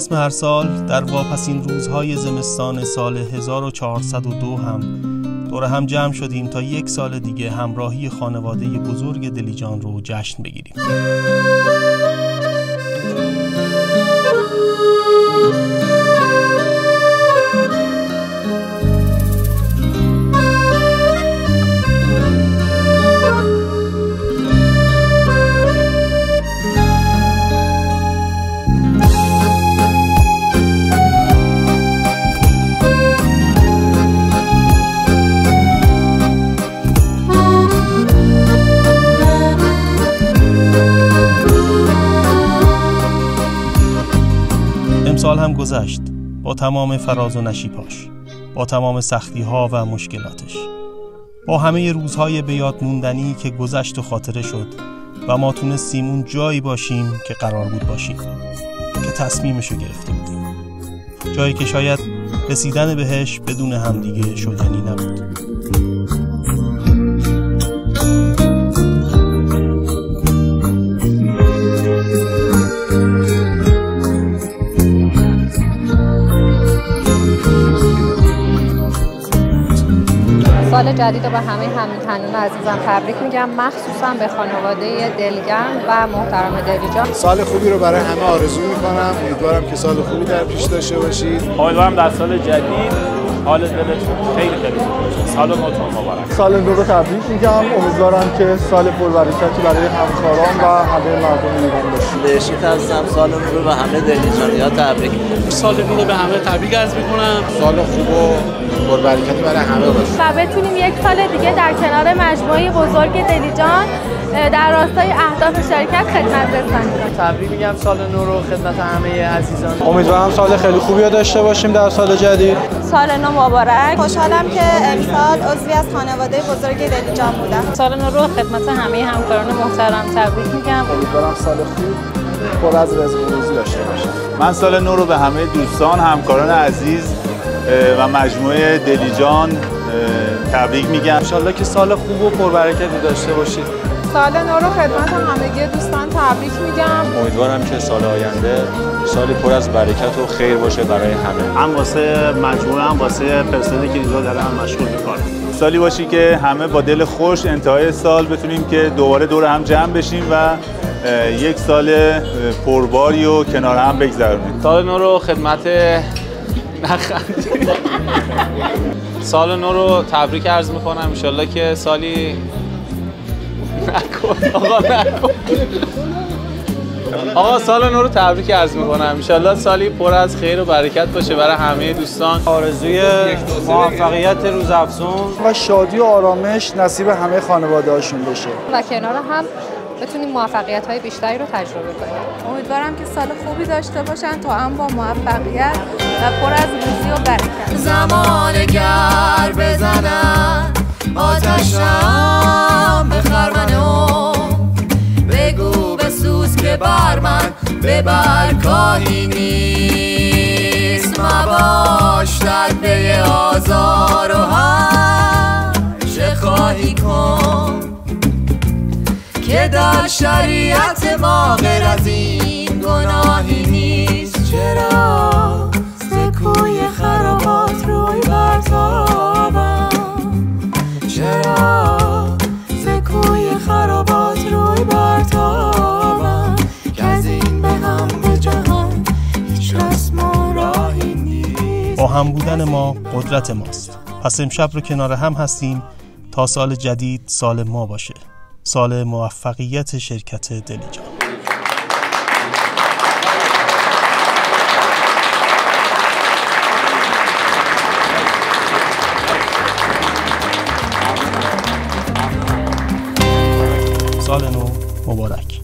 رسم هر سال در واپسین روزهای زمستان سال 1402 هم دور هم جمع شدیم تا یک سال دیگه همراهی خانواده بزرگ دلیجان رو جشن بگیریم. امسال هم گذشت با تمام فراز و نشیباش، با تمام سختی‌ها و مشکلاتش، با همه روزهای به یاد موندنی که گذشت و خاطره شد و ما تونستیم اون جایی باشیم که قرار بود باشیم، که تصمیمشو گرفته بودیم، جایی که شاید رسیدن بهش بدون همدیگه شدنی نبود. سال جدید رو به همه هموطنان عزیزم تبریک میگم، مخصوصا به خانواده دلگرم و محترم دلیجان. سال خوبی رو برای همه آرزو میکنم. امیدوارم که سال خوبی در پیش داشته باشید. امیدوارم در سال جدید حال دلتون خیلی خوب باشه. سال نوتون مبارک. سال نو رو تبریک میگم. امیدوارم که سال پربرکتی برای همکاران و همه مردم ایران باشه. بهشید هستم. سال نو رو به همه دلیجانی‌ها تبریک میگم. سال نو رو به همه تبریک عرض میکنم. سال خوب و پربرکتی برای همه باشه و بتونیم یک سال دیگه در کنار مجموعه بزرگ دلیجان در راستای اهداف شرکت خدمت رسانی کنیم. تبریک میگم سال نو رو خدمت همه عزیزان. امیدوارم سال خیلی خوبی رو داشته باشیم در سال جدید. سال نو مبارک. خوشحالم که امسال عضوی از خانواده بزرگ دلیجان بودم. سال نو رو خدمت همه همکاران محترم تبریک میگم. امیدوارم سال خوب پر از رزق و روزی داشته باشم. من سال نو رو به همه دوستان، همکاران عزیز و مجموعه دلیجان تبریک میگم. انشالله که سال خوب و پربرکتی داشته باشید. سال نو رو خدمت همگی دوستان تبریک میگم. امیدوارم که سال آینده سالی پر از برکت و خیر باشه برای همه. هم واسه مجموعه، هم واسه پرسنلی که اینجا دارن مشغول به کار. سالی باشی که همه با دل خوش انتهای سال بتونیم که دوباره دور هم جمع بشیم و یک سال پرباری و کنار هم بگذرونیم. سال نو رو خدمت سال نو رو تبریک عرض میکنم. انشالله که سالی آقا سال نو رو تبریک عرض میکنم. انشالله سالی پر از خیر و برکت باشه برای همه دوستان. آرزوی موفقیت روزافزون و شادی و آرامش نصیب همه خانواده هاشون بشه و کنار هم بتونیم موفقیت‌های بیشتری رو تجربه کنیم. امیدوارم که سال خوبی داشته باشن تا هم با موفقیت و پر از روزی و برکت. زمان گر بزنن آتشم به خرمنو، بگو بسوز که بر من به برکاهی نیست. مباش در پی آزار و هر چه خواهی کن، که در شریعت ما غیر از این گناهی نیست. چرا سکوی خرابات روی برتابم، چرا سکوی خرابات روی برتابم، که از این به هم به جهان هیچ رسم و راهی نیست. با هم بودن ما قدرت ماست. پس امشب رو کنار هم هستیم تا سال جدید سال ما باشه، سال موفقیت شرکت دلیجان. سال نو مبارک.